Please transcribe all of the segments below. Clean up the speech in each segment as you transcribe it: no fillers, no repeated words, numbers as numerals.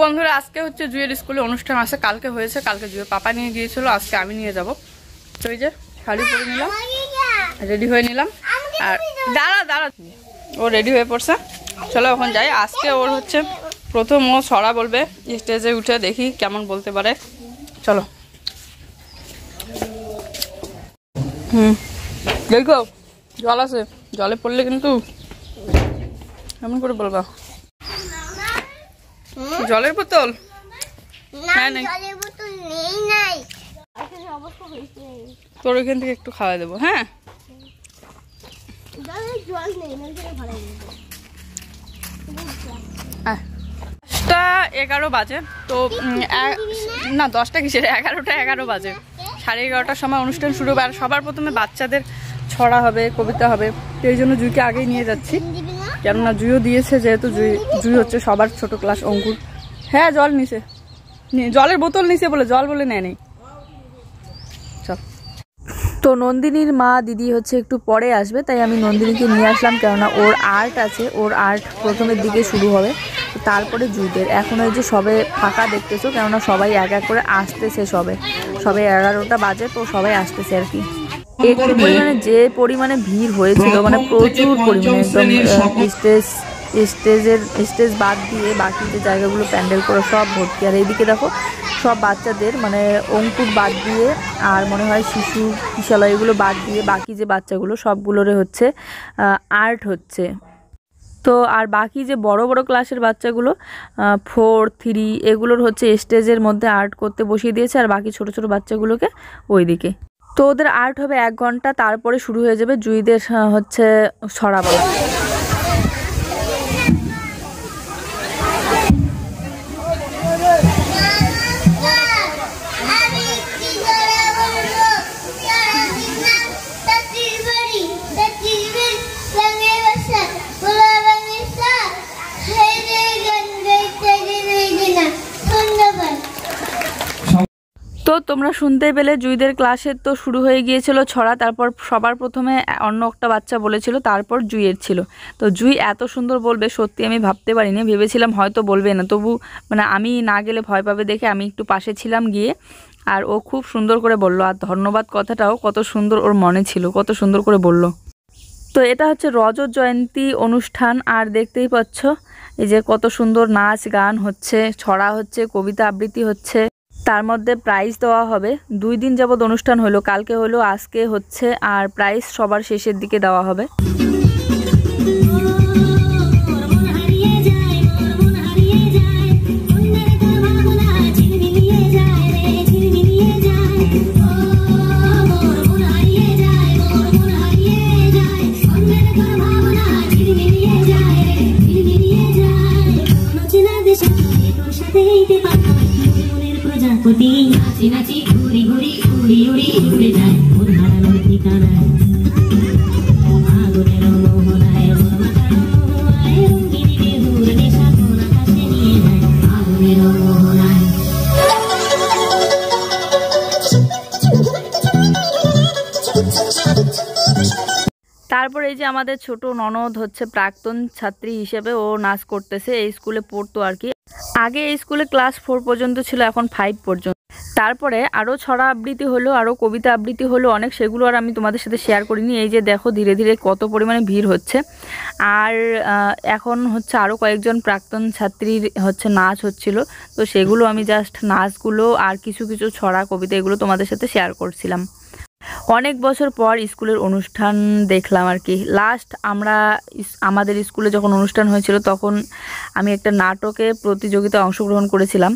বন্ধুরা আজকে হচ্ছে জুয়ের স্কুলে অনুষ্ঠান আছে, কালকে হয়েছে, কালকে জুয়ের পাপা নিয়ে গিয়েছিল, আজকে আমি নিয়ে যাব। তো এই যে শাড়ি পরে নিলাম, রেডি হয়ে নিলাম। আর দাঁড়া দাঁড়া, ও রেডি হয়ে পড়ছে, চলো এখন যাই। আজকে ওর হচ্ছে প্রথম ও ছড়া বলবে, স্টেজে উঠে দেখি কেমন বলতে পারে। চলো। দেখো জল আছে, জলে পড়লে কিন্তু এমন করে বলবা। জলের বোতল তোর ওইখান থেকে একটু খাওয়া দেবো। হ্যাঁ 10:11 বাজে, তো না 10টা কিসের, 11টা বাজে। 11:30টার সময় অনুষ্ঠান শুরু হবে। আর সবার প্রথমে বাচ্চাদের ছড়া হবে, কবিতা হবে, তো এই জন্য জুইকে আগেই নিয়ে যাচ্ছি, কেননা জুইও দিয়েছে, যেহেতু জুই হচ্ছে সবার ছোট ক্লাস। অঙ্কুর হ্যাঁ জল নিছে, জলের বোতল নিছে বলে, জল বলে নেয় নেই। চল। তো নন্দিনীর মা দিদি হচ্ছে একটু পরে আসবে, তাই আমি নন্দিনীকে নিয়ে আসলাম, কেননা ওর আর্ট আছে, ওর আর্ট প্রথমের দিকে শুরু হবে, তারপরে জুইদের। এখন ওই যে সবে ফাঁকা দেখতেছো, কেননা সবাই এক এক করে আসতেছে, সবে 11টা বাজে, তো সবাই আসতেছে আর কি। একটু পরিমাণে যে পরিমাণে ভিড় হয়েছিল, মানে প্রচুর পরিমাণে, একদম স্টেজ বাদ দিয়ে বাকি যে জায়গাগুলো প্যান্ডেল করে সব ভর্তি। আর এইদিকে দেখো সব বাচ্চাদের, মানে অঙ্কুর বাদ দিয়ে আর মনে হয় শিশু কিশালয় এগুলো বাদ দিয়ে বাকি যে বাচ্চাগুলো সবগুলোরে হচ্ছে আর্ট হচ্ছে। তো আর বাকি যে বড় বড় ক্লাসের বাচ্চাগুলো 4, 3 এগুলোর হচ্ছে স্টেজের মধ্যে আর্ট করতে বসিয়ে দিয়েছে, আর বাকি ছোট ছোট বাচ্চাগুলোকে ওইদিকে। তো ওদের আর্ট হবে 1 ঘন্টা, তারপরে শুরু হয়ে যাবে জুইদের হচ্ছে ছড়া বলা। তো তোমরা শুনতে পেলে জুইদের ক্লাসের তো শুরু হয়ে গিয়েছিল ছড়া, তারপর সবার প্রথমে অন্য একটা বাচ্চা বলেছিল, তারপর জুইয়ের ছিল। তো জুই এত সুন্দর বলবে সত্যি আমি ভাবতে পারিনি, ভেবেছিলাম হয়তো বলবে না, তবু মানে আমি না গেলে ভয় পাবে দেখে আমি একটু পাশে ছিলাম গিয়ে, আর ও খুব সুন্দর করে বলল। আর ধন্যবাদ কথাটাও কত সুন্দর ওর মনে ছিল, কত সুন্দর করে বলল। তো এটা হচ্ছে রজত জয়ন্তী অনুষ্ঠান, আর দেখতেই পাচ্ছ এই যে কত সুন্দর নাচ গান হচ্ছে, ছড়া হচ্ছে, কবিতা আবৃত্তি হচ্ছে, তার মধ্যে প্রাইজ দেওয়া হবে। 2 দিন যাবত অনুষ্ঠান হলো, কালকে হলো, আজকে হচ্ছে, আর প্রাইজ সবার শেষের দিকে দেওয়া হবে। তারপর এই যে আমাদের ছোট ননদ হচ্ছে প্রাক্তন ছাত্রী হিসেবে ও নাচ করতেছে, এই স্কুলে পড়তো আর কি। আগে এই স্কুলে ক্লাস 4 পর্যন্ত ছিল, এখন 5 পর্যন্ত। তারপরে আরও ছড়া আবৃত্তি হলো, আরও কবিতা আবৃত্তি হলো অনেক, সেগুলো আর আমি তোমাদের সাথে শেয়ার করিনি। এই যে দেখো ধীরে ধীরে কত পরিমাণে ভিড় হচ্ছে। আর এখন হচ্ছে আরও কয়েকজন প্রাক্তন ছাত্রীর হচ্ছে নাচ হচ্ছিল, তো সেগুলো আমি জাস্ট নাচগুলো আর কিছু কিছু ছড়া কবিতা এগুলো তোমাদের সাথে শেয়ার করছিলাম। অনেক বছর পর স্কুলের অনুষ্ঠান দেখলাম আর কি। লাস্ট আমাদের স্কুলে যখন অনুষ্ঠান হয়েছিল, তখন আমি একটা নাটকে প্রতিযোগিতায় অংশগ্রহণ করেছিলাম।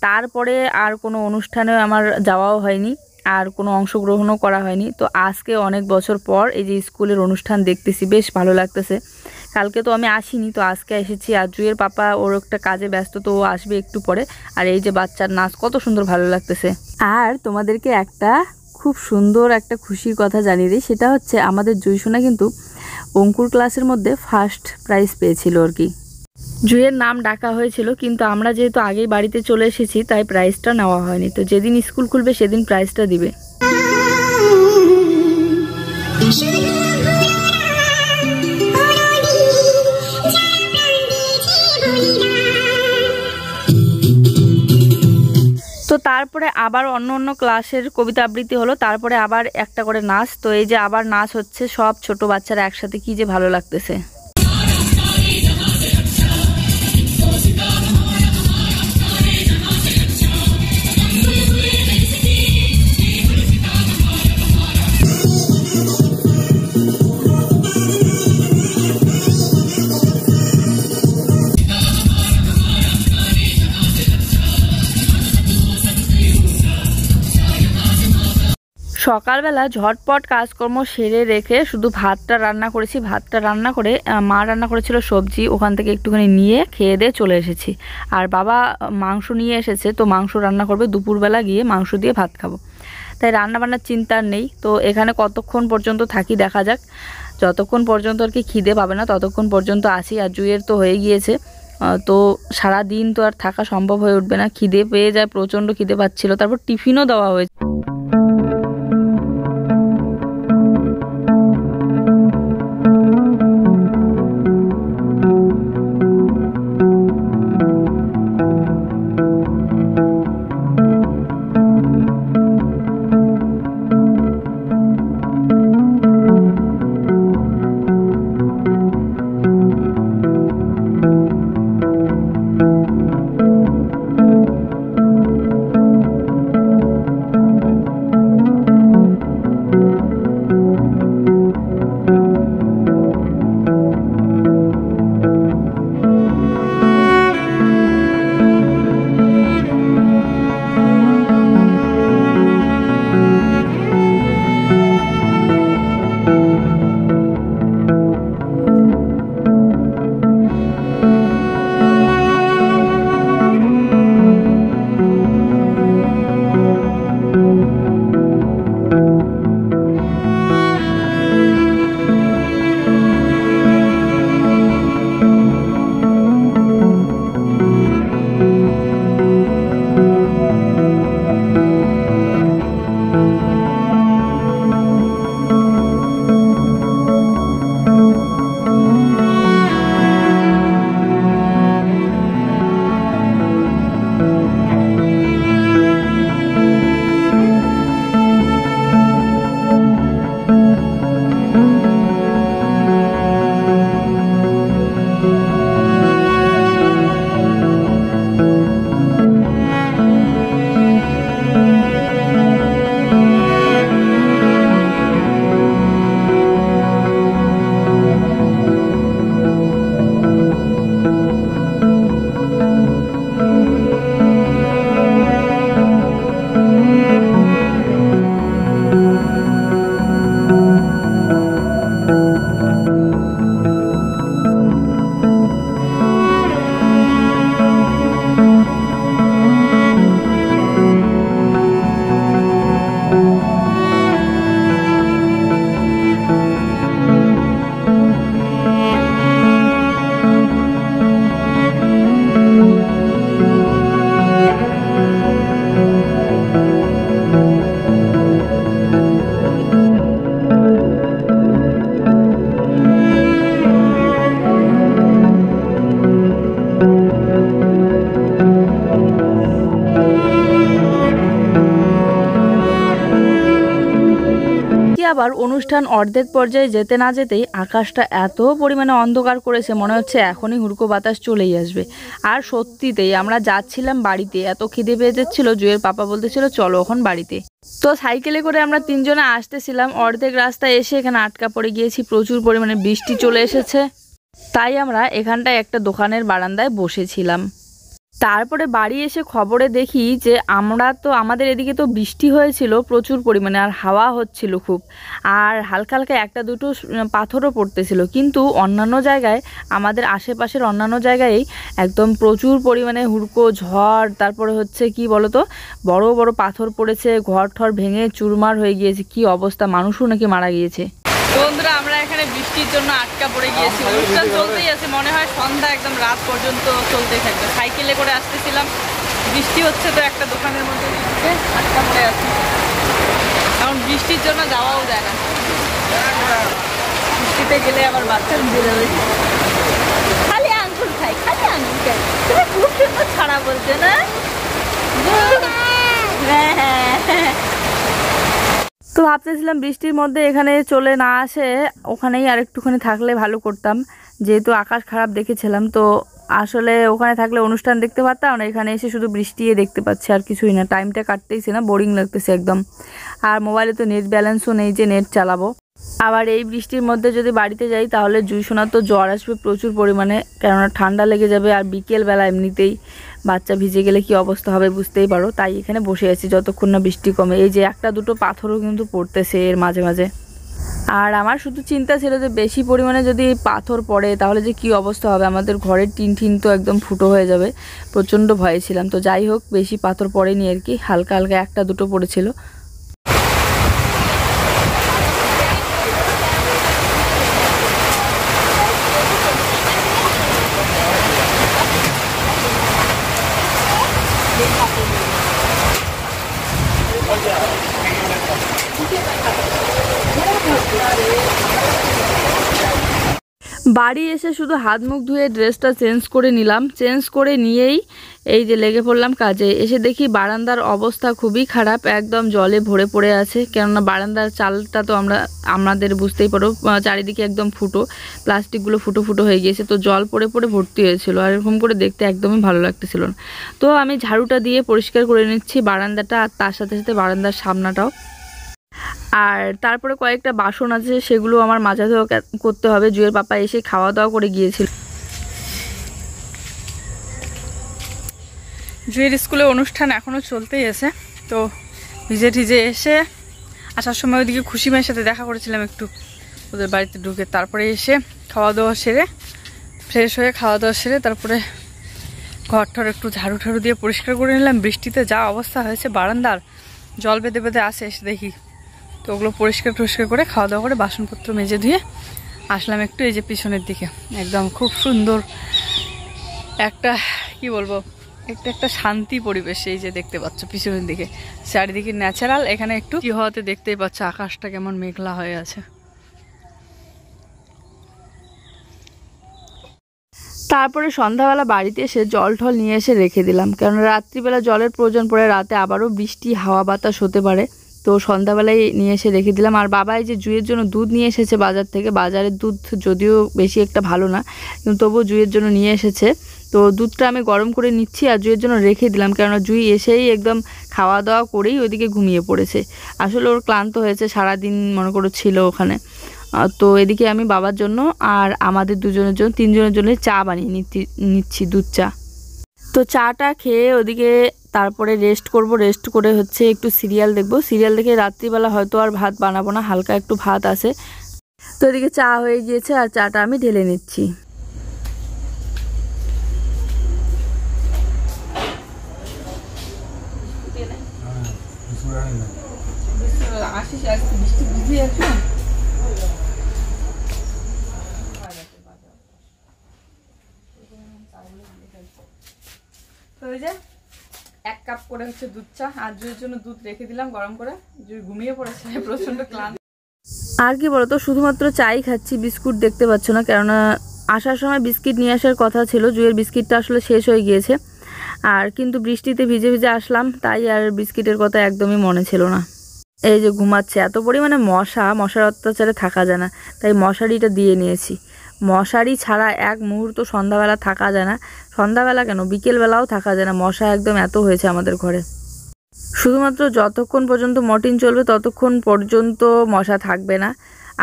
তারপরে আর কোনো অনুষ্ঠানে আমার যাওয়াও হয়নি, আর কোনো অংশগ্রহণও করা হয়নি। তো আজকে অনেক বছর পর এই যে স্কুলের অনুষ্ঠান দেখতেছি, বেশ ভালো লাগতেছে। কালকে তো আমি আসিনি, তো আজকে এসেছি। আর জুইয়ের পাপা ওর একটা কাজে ব্যস্ত, তো ও আসবে একটু পরে। আর এই যে বাচ্চার নাচ কত সুন্দর ভালো লাগতেছে। আর তোমাদেরকে একটা খুব সুন্দর একটা খুশির কথা জানিয়ে দিই, সেটা হচ্ছে আমাদের জুইসোনা কিন্তু অঙ্কুর ক্লাসের মধ্যে ফার্স্ট প্রাইজ পেয়েছিল আর কি। জুইয়ের নাম ডাকা হয়েছিল, কিন্তু আমরা যেহেতু আগেই বাড়িতে চলে এসেছি, তাই প্রাইজটা নেওয়া হয়নি। তো যেদিন স্কুল খুলবে সেদিন প্রাইজটা দিবে। তারপরে আবার অন্য অন্য ক্লাসের কবিতা আবৃত্তি হলো, তারপরে আবার একটা করে নাচ। তো এই যে আবার নাচ হচ্ছে, সব ছোট বাচ্চারা একসাথে, কি যে ভালো লাগতেছে। সকালবেলা ঝটপট কাজকর্ম সেরে রেখে শুধু ভাতটা রান্না করেছি। ভাতটা রান্না করে মা রান্না করেছিল সবজি, ওখান থেকে একটুখানি নিয়ে খেয়ে দিয়ে চলে এসেছি। আর বাবা মাংস নিয়ে এসেছে, তো মাংস রান্না করবে, দুপুরবেলা গিয়ে মাংস দিয়ে ভাত খাবো। তাই রান্না বান্নার চিন্তা নেই। তো এখানে কতক্ষণ পর্যন্ত থাকি দেখা যাক, যতক্ষণ পর্যন্ত আর কি খিদে পাবে না ততক্ষণ পর্যন্ত আসি। আর জুয়ের তো হয়ে গিয়েছে, তো সারা দিন তো আর থাকা সম্ভব হয়ে উঠবে না, খিদে পেয়ে যায়, প্রচণ্ড খিদে পাচ্ছিল। তারপর টিফিনও দেওয়া হয়েছে। আবার অনুষ্ঠান অর্ধেক পর্যায়ে যেতে না যেতেই আকাশটা এত পরিমাণে অন্ধকার করেছে, মনে হচ্ছে এখনই হুড়কো বাতাস চলেই আসবে। আর সত্যিতেই আমরা যাচ্ছিলাম বাড়িতে, এত খিদে পেয়ে যাচ্ছিল, জুয়ের পাপা বলতেছিল চলো এখন বাড়িতে। তো সাইকেলে করে আমরা তিনজনে আসতেছিলাম, অর্ধেক রাস্তায় এসে এখানে আটকা পড়ে গিয়েছি, প্রচুর পরিমাণে বৃষ্টি চলে এসেছে। তাই আমরা এখানটায় একটা দোকানের বারান্দায় বসেছিলাম। তারপরে বাড়ি এসে খবরে দেখি যে আমাদের এদিকে তো বৃষ্টি হয়েছিল প্রচুর পরিমাণে, আর হাওয়া হচ্ছিল খুব, আর হালকা হালকা একটা দুটো পাথরও পড়তেছিল। কিন্তু অন্যান্য জায়গায়, আমাদের আশেপাশের অন্যান্য জায়গায় একদম প্রচুর পরিমাণে হুড়কো ঝড়, তারপরে হচ্ছে কি বলতো বড় বড় পাথর পড়েছে, ঘর ঠর ভেঙে চুরমার হয়ে গিয়েছে, কি অবস্থা, মানুষও নাকি মারা গিয়েছে। বন্ধুরা আমরা এখানে বৃষ্টির জন্য আটকা পড়ে গিয়েছি, অনুষ্ঠান চলতেই আছে, মনে হয় সন্ধ্যা একদম রাত পর্যন্ত চলতেই থাকবে। সাইকেলে করে আসতেছিলাম, বৃষ্টি হচ্ছে, তো একটা দোকানের মধ্যে আটকা পড়ে আছি, কারণ বৃষ্টির জন্য যাওয়াও যায় না, বৃষ্টিতে গেলে আবার বাচ্চা ভিজে যাবে। খালি আঙ্গুল খাই, খালি আঙ্গুল খাই, তুমি খুব সুন্দর ছাড়া বলছে না, তো ভাবতেছিলাম বৃষ্টির মধ্যে এখানে চলে না আসে ওখানেই আর একটুখানি থাকলে ভালো করতাম, যেহেতু আকাশ খারাপ দেখেছিলাম। তো আসলে ওখানে থাকলে অনুষ্ঠান দেখতে পারতাম না, এখানে এসে শুধু বৃষ্টি দেখতে পাচ্ছি আর কিছুই না। টাইমটা কাটতেইছে না, বোরিং লাগতেছে একদম। আর মোবাইলে তো নেট ব্যালেন্সও নেই যে নেট চালাবো। আবার এই বৃষ্টির মধ্যে যদি বাড়িতে যাই তাহলে জুইসোনার তো জ্বর আসবে প্রচুর পরিমাণে, কেননা ঠান্ডা লেগে যাবে। আর বিকেলবেলা এমনিতেই বাচ্চা ভিজে গেলে কি অবস্থা হবে বুঝতেই পারো। তাই এখানে বসে আছি যতক্ষণ না বৃষ্টি কমে। এই যে একটা দুটো পাথরও কিন্তু পড়তেছে এর মাঝে মাঝে। আর আমার শুধু চিন্তা ছিল যে বেশি পরিমাণে যদি পাথর পড়ে তাহলে যে কি অবস্থা হবে, আমাদের ঘরের টিন তো একদম ফুটো হয়ে যাবে। প্রচণ্ড ভয়ে ছিলাম। তো যাই হোক, বেশি পাথর পড়েনি আর কি, হালকা হালকা একটা দুটো পড়েছিল। বাড়ি এসে শুধু হাত মুখ ধুয়ে ড্রেসটা চেঞ্জ করে নিলাম। চেঞ্জ করে নিয়েই এই যে লেগে পড়লাম কাজে। এসে দেখি বারান্দার অবস্থা খুবই খারাপ, একদম জলে ভরে পড়ে আছে। কেননা বারান্দার চালটা তো আমাদের বুঝতেই পারো চারিদিকে একদম ফুটো, প্লাস্টিকগুলো ফুটো ফুটো হয়ে গিয়েছে। তো জল পড়ে পড়ে ভর্তি হয়েছিল, আর এরকম করে দেখতে একদমই ভালো লাগতেছিল না। তো আমি ঝাড়ুটা দিয়ে পরিষ্কার করে নিচ্ছি বারান্দাটা, আর তার সাথে সাথে বারান্দার সামনাটাও। আর তারপরে কয়েকটা বাসন আছে, সেগুলো আমার মাজা ধোয়া করতে হবে। জুয়ের পাপা এসে খাওয়া দাওয়া করে গিয়েছিল। জুয়ের স্কুলে অনুষ্ঠান এখনও চলতেই আছে। তো ভিজে ঠিজে এসে আসার সময় ওইদিকে খুশি মায়ের সাথে দেখা করেছিলাম একটু ওদের বাড়িতে ঢুকে। তারপরে এসে খাওয়া দাওয়া সেরে ফ্রেশ হয়ে খাওয়া দাওয়া সেরে তারপরে ঘর ঠর একটু ঝাড়ু ঠাড়ু দিয়ে পরিষ্কার করে নিলাম। বৃষ্টিতে যা অবস্থা হয়েছে বারান্দার, জল বেঁধে বেঁধে আসে, এসে দেখি। তো ওগুলো পরিষ্কার টরিষ্কার করে খাওয়া দাওয়া করে বাসনপত্র মেজে ধুয়ে আসলাম একটু এই যে পিছনের দিকে। একদম খুব সুন্দর একটা কি বলবো, একটা শান্তি পরিবেশ। এই যে দেখতে পাচ্ছ পিছনের দিকে চারিদিকে ন্যাচারাল। এখানে একটু কি হওয়াতে দেখতেই পাচ্ছ আকাশটা কেমন মেঘলা হয়ে আছে। তারপরে সন্ধ্যাবেলা বাড়িতে এসে জল ঠল নিয়ে এসে রেখে দিলাম, কারণ রাত্রিবেলা জলের প্রয়োজন পড়ে, রাতে আবারও বৃষ্টি হাওয়া বাতাস হতে পারে। তো সন্ধ্যাবেলায় নিয়ে এসে রেখে দিলাম। আর বাবা এই যে জুয়ের জন্য দুধ নিয়ে এসেছে বাজার থেকে। বাজারের দুধ যদিও বেশি একটা ভালো না, কিন্তু তবুও জুয়ের জন্য নিয়ে এসেছে। তো দুধটা আমি গরম করে নিচ্ছি আর জুয়ের জন্য রেখে দিলাম, কেননা জুই এসেই একদম খাওয়া দাওয়া করেই ওইদিকে ঘুমিয়ে পড়েছে। আসলে ওর ক্লান্ত হয়েছে, সারাদিন মনে করো ছিল ওখানে। তো এদিকে আমি বাবার জন্য আর আমাদের দুজনের জন্য, তিনজনের জন্য চা বানিয়ে নিচ্ছি, দুধ চা। তো চাটা খেয়ে ওদিকে তারপরে রেস্ট করব। রেস্ট করে হচ্ছে একটু সিরিয়াল দেখব। সিরিয়াল দেখে রাত্রিবেলা হয়তো আর ভাত বানাবো না, হালকা একটু ভাত আছে। তো এদিকে চা হয়ে গিয়েছে আর চাটা আমি ঢেলে নিচ্ছি। তো ওই যে 1 কাপ করে হচ্ছে দুধ চা, আর জুইয়ের জন্য দুধ রেখে দিলাম গরম করে। জুই ঘুমিয়ে পড়েছে প্রচন্ড ক্লান্ত। আর কি বলতো, শুধুমাত্র চাই খাচ্ছি, বিস্কুট দেখতে পাচ্ছ না। কেননা আসার সময় বিস্কিট নিয়ে আসার কথা ছিল, জুইয়ের বিস্কিটটা আসলে শেষ হয়ে গিয়েছে। আর কিন্তু বৃষ্টিতে ভিজে ভিজে আসলাম, তাই আর বিস্কিটের কথা একদমই মনে ছিল না। এই যে ঘুমাচ্ছে, এত পরিমাণে মশার অত্যাচারে থাকা যায় না, তাই মশারিটা দিয়ে নিয়েছি। মশারি ছাড়া এক মুহূর্ত সন্ধ্যাবেলা থাকা যায় না। সন্ধ্যাবেলা কেন, বিকেলবেলাও থাকা যায় না, মশা একদম এত হয়েছে আমাদের ঘরে। শুধুমাত্র যতক্ষণ পর্যন্ত মর্টিন চলবে ততক্ষণ পর্যন্ত মশা থাকবে না।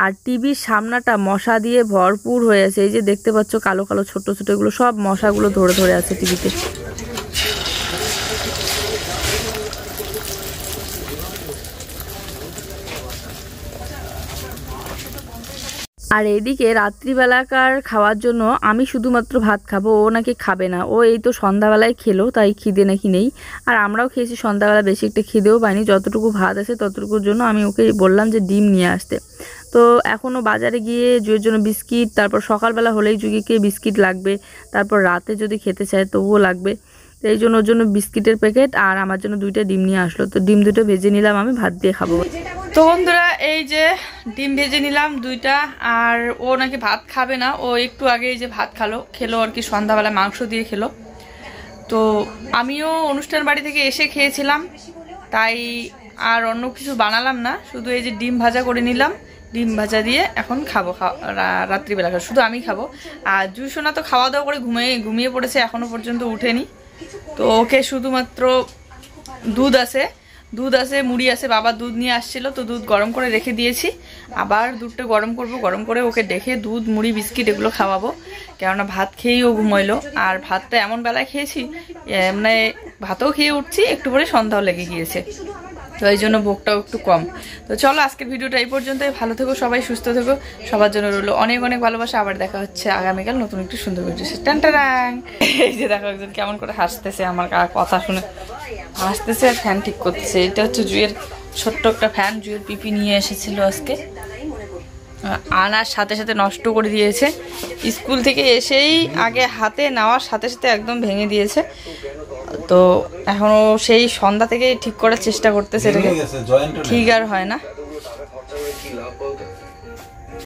আর টিভির সামনাটা মশা দিয়ে ভরপুর হয়ে আছে। এই যে দেখতে পাচ্ছ কালো কালো ছোট ছোট, এগুলো সব মশাগুলো ধরে ধরে আছে টিভিতে। আর এদিকে রাত্রিবেলাকার খাওয়ার জন্য আমি শুধুমাত্র ভাত খাবো, ও নাকি খাবে না। ও এই তো সন্ধ্যাবেলায় খেলো, তাই খিদে নাকি নেই। আর আমরাও খেয়েছি সন্ধ্যাবেলা, বেশি একটা খিদেও পাইনি। যতটুকু ভাত আছে ততটুকুর জন্য আমি ওকে বললাম যে ডিম নিয়ে আসতে। তো এখনও বাজারে গিয়ে জুয়ের জন্য বিস্কিট, তারপর সকালবেলা হলেই জুগিকে বিস্কিট লাগবে, তারপর রাতে যদি খেতে চায় তবুও লাগবে। তো এই জন্য ওর জন্য বিস্কিটের প্যাকেট আর আমার জন্য 2টা ডিম নিয়ে আসলো। তো ডিম 2টো ভেজে নিলাম, আমি ভাত দিয়ে খাবো। তো বন্ধুরা এই যে ডিম ভেজে নিলাম 2টা, আর ও নাকি ভাত খাবে না। ও একটু আগে এই যে ভাত খেলো আর কি, সন্ধ্যাবেলা মাংস দিয়ে খেলো। তো আমিও অনুষ্ঠান বাড়ি থেকে এসে খেয়েছিলাম। তাই আর অন্য কিছু বানালাম না, শুধু এই যে ডিম ভাজা করে নিলাম। ডিম ভাজা দিয়ে এখন খাবো, রাত্রিবেলা শুধু আমি খাবো। আর জুসোনা তো খাওয়া দাওয়া করে ঘুমিয়ে পড়েছে, এখনো পর্যন্ত উঠেনি। তো ওকে শুধুমাত্র দুধ আছে, মুড়ি আছে, বাবা দুধ নিয়ে আসছিল, তো দুধ গরম করে রেখে দিয়েছি। আবার দুধটা গরম করব, গরম করে ওকে ডেকে দুধ, মুড়ি, বিস্কিট এগুলো খাওয়াবো। কেননা ভাত খেয়েই ও ঘুমাইলো। আর ভাতটা এমন বেলায় খেয়েছি, মানে ভাতও খেয়ে উঠছি, একটু পরে সন্ধ্যাও লেগে গিয়েছে, তো এই জন্য ভোগটাও একটু কম। তো চলো আজকের ভিডিওটা এই পর্যন্তই। ভালো থেকো সবাই, সুস্থ থেকো, সবার জন্য রইলো অনেক অনেক ভালোবাসা। আবার দেখা হচ্ছে আগামীকাল নতুন একটু সুন্দর ভিডিও। টান। এই যে দেখো একজন কেমন করে হাসতেছে, আমার কথা শুনে হাসতেছে আর ফ্যান ঠিক করতেছে। এটা হচ্ছে জুয়ের ছোট্ট একটা ফ্যান, জুয়ের পিপি নিয়ে এসেছিল আজকে, আনার সাথে সাথে নষ্ট করে দিয়েছে। স্কুল থেকে এসেই আগে হাতে নেওয়ার সাথে সাথে একদম ভেঙে দিয়েছে। তো এখনো সেই সন্ধ্যা থেকে ঠিক করার চেষ্টা করতেছে, এটাকে ঠিক আর হয় না।